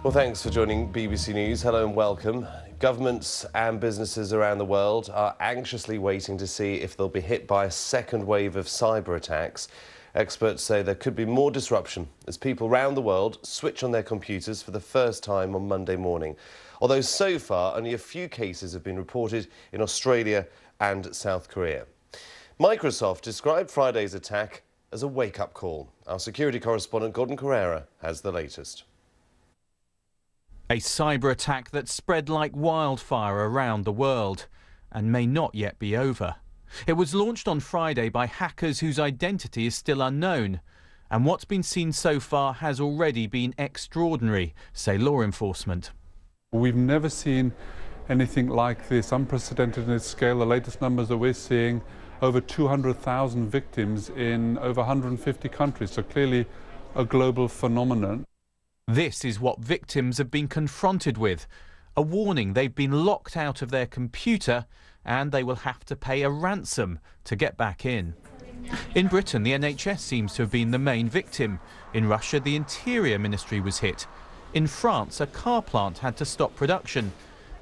Well, thanks for joining BBC News. Hello and welcome. Governments and businesses around the world are anxiously waiting to see if they'll be hit by a second wave of cyber attacks. Experts say there could be more disruption as people around the world switch on their computers for the first time on Monday morning. Although so far only a few cases have been reported in Australia and South Korea. Microsoft described Friday's attack as a wake-up call. Our security correspondent Gordon Carrera has the latest. A cyber attack that spread like wildfire around the world and may not yet be over. It was launched on Friday by hackers whose identity is still unknown. And what's been seen so far has already been extraordinary, say law enforcement. We've never seen anything like this, unprecedented in its scale. The latest numbers that we're seeing, over 200,000 victims in over 150 countries, so clearly a global phenomenon. This is what victims have been confronted with, a warning they've been locked out of their computer and they will have to pay a ransom to get back in. In Britain, the NHS seems to have been the main victim. In Russia, the Interior Ministry was hit. In France, a car plant had to stop production.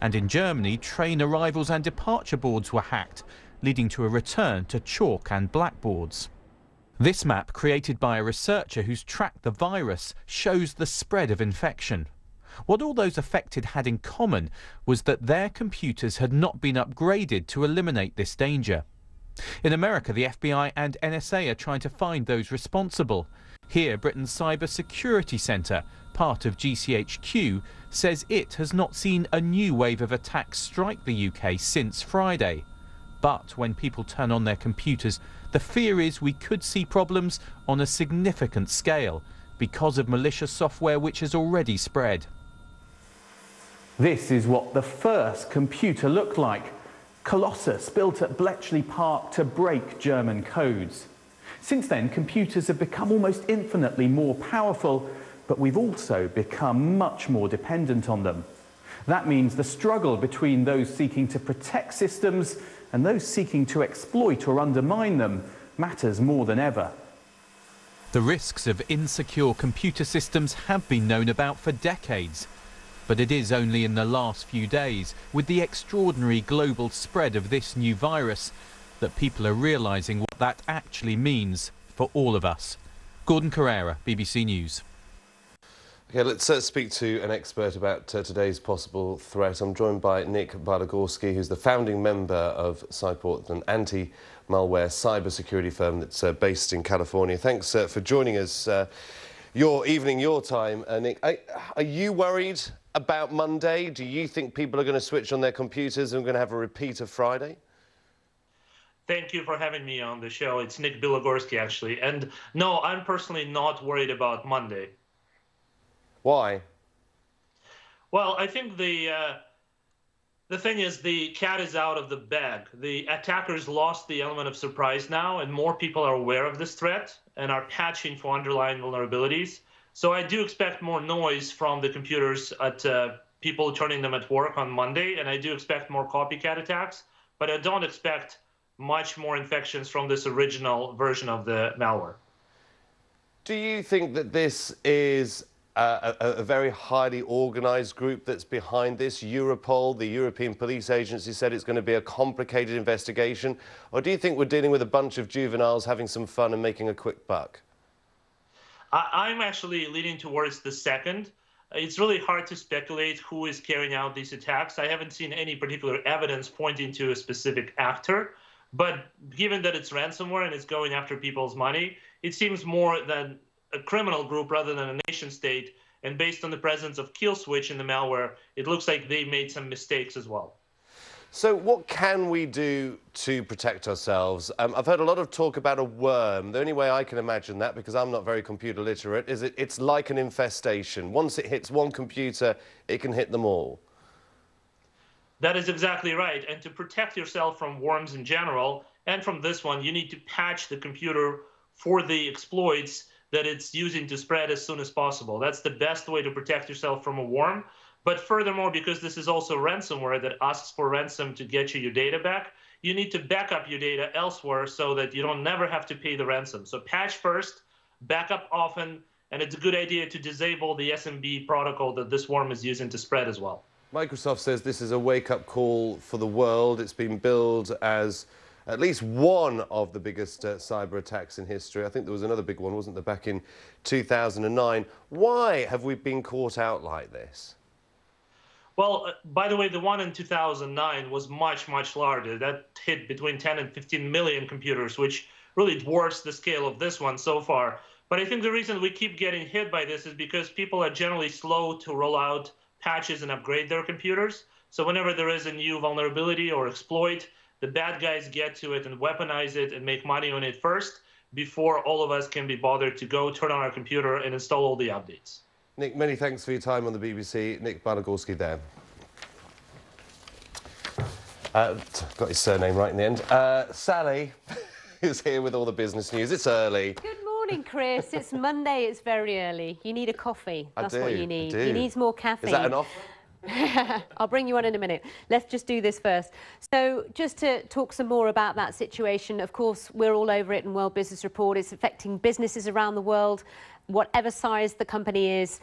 And in Germany, train arrivals and departure boards were hacked, leading to a return to chalk and blackboards. This map, created by a researcher who's tracked the virus, shows the spread of infection. What all those affected had in common was that their computers had not been upgraded to eliminate this danger. In America, the FBI and NSA are trying to find those responsible. Here, Britain's Cyber Security Centre, part of GCHQ, says it has not seen a new wave of attacks strike the UK since Friday. But when people turn on their computers, the fear is we could see problems on a significant scale because of malicious software which has already spread. This is what the first computer looked like. Colossus, built at Bletchley Park to break German codes. Since then, computers have become almost infinitely more powerful, but we've also become much more dependent on them. That means the struggle between those seeking to protect systems and those seeking to exploit or undermine them matters more than ever. The risks of insecure computer systems have been known about for decades. But it is only in the last few days, with the extraordinary global spread of this new virus, that people are realising what that actually means for all of us. Gordon Carrera, BBC News. Okay, let's speak to an expert about today's possible threat. I'm joined by Nick Balagorski, who's the founding member of Cyport, an anti-malware cybersecurity firm that's based in California. Thanks for joining us. Your evening, your time, Nick. Are you worried about Monday? Do you think people are going to switch on their computers and we're going to have a repeat of Friday? Thank you for having me on the show. It's Nick Balagorski, actually. And no, I'm personally not worried about Monday. Why? Well, I think the thing is the cat is out of the bag. The attackers lost the element of surprise now, and more people are aware of this threat and are patching for underlying vulnerabilities. So I do expect more noise from the computers at people turning them at work on Monday, and I do expect more copycat attacks, but I don't expect much more infections from this original version of the malware. Do you think that this is a very highly organised group that's behind this? Europol, the European Police Agency, said it's going to be a complicated investigation. Or do you think we're dealing with a bunch of juveniles having some fun and making a quick buck? I'm actually leaning towards the second. It's really hard to speculate who is carrying out these attacks. I haven't seen any particular evidence pointing to a specific actor. But given that it's ransomware and it's going after people's money, it seems more than a criminal group rather than a nation state, and based on the presence of kill switch in the malware, it looks like they made some mistakes as well. So what can we do to protect ourselves? I've heard a lot of talk about a worm. The only way I can imagine that, because I'm not very computer literate, is it's like an infestation. Once it hits one computer, it can hit them all. That is exactly right. And to protect yourself from worms in general, and from this one, you need to patch the computer for the exploits that it's using to spread as soon as possible. That's the best way to protect yourself from a worm. But furthermore, because this is also ransomware that asks for ransom to get you your data back, you need to back up your data elsewhere so that you don't never have to pay the ransom. So patch first, back up often, and it's a good idea to disable the SMB protocol that this worm is using to spread as well. Microsoft says this is a wake-up call for the world. It's been billed as at least one of the biggest cyber attacks in history. I think there was another big one, wasn't there, back in 2009. Why have we been caught out like this? Well, by the way, the one in 2009 was much, much larger. That hit between 10 and 15 million computers, which really dwarfs the scale of this one so far. But I think the reason we keep getting hit by this is because people are generally slow to roll out patches and upgrade their computers. So whenever there is a new vulnerability or exploit, the bad guys get to it and weaponize it and make money on it first before all of us can be bothered to go turn on our computer and install all the updates. Nick, many thanks for your time on the BBC. Nick Barnagorski there. Got his surname right in the end. Sally is here with all the business news. It's early. Good morning, Chris. It's Monday. It's very early. You need a coffee. That's what you need. I do. You need more caffeine. Is that an offer? I'll bring you on in a minute. Let's just do this first. So just to talk some more about that situation, of course, we're all over it in World Business Report. It's affecting businesses around the world. Whatever size the company is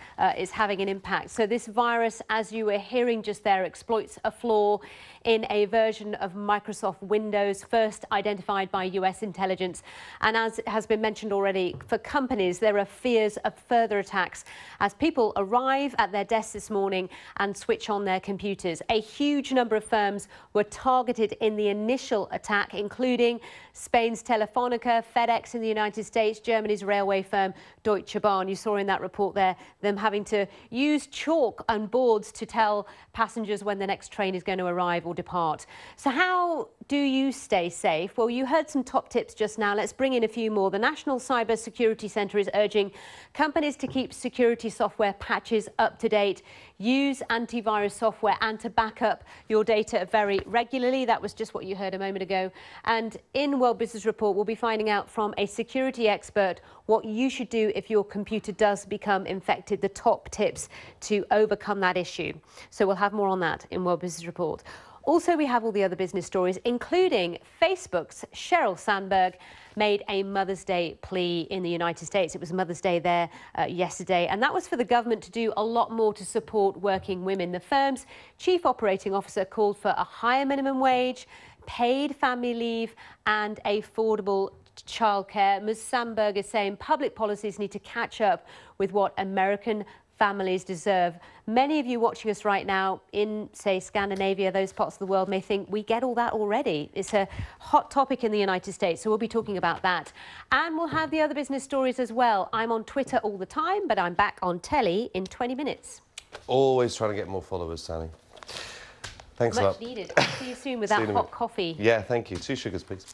having an impact. So this virus, as you were hearing just there, exploits a flaw in a version of Microsoft Windows, first identified by US intelligence. And as has been mentioned already, for companies, there are fears of further attacks as people arrive at their desks this morning and switch on their computers. A huge number of firms were targeted in the initial attack, including Spain's Telefonica, FedEx in the United States, Germany's railway firm Deutsche Bahn. You saw in that report there them having to use chalk on boards to tell passengers when the next train is going to arrive or depart. So how do you stay safe? Well, you heard some top tips just now. Let's bring in a few more. The National Cyber Security Centre is urging companies to keep security software patches up to date, use antivirus software, and to back up your data very regularly. That was just what you heard a moment ago. And in World Business Report, we'll be finding out from a security expert what you should do if your computer does become infected, the top tips to overcome that issue. So we'll have more on that in World Business Report. Also, we have all the other business stories, including Facebook's Sheryl Sandberg made a Mother's Day plea in the United States. It was Mother's Day there yesterday, and that was for the government to do a lot more to support working women. The firm's chief operating officer called for a higher minimum wage, paid family leave, and affordable childcare. Ms. Sandberg is saying public policies need to catch up with what American families deserve. Many of you watching us right now in, say, Scandinavia, those parts of the world may think we get all that already. It's a hot topic in the United States, so we'll be talking about that. And we'll have the other business stories as well. I'm on Twitter all the time, but I'm back on telly in 20 minutes. Always trying to get more followers, Sally. Thanks a lot. Much needed. I'll see you soon with that hot coffee. Yeah, thank you. 2 sugars, please.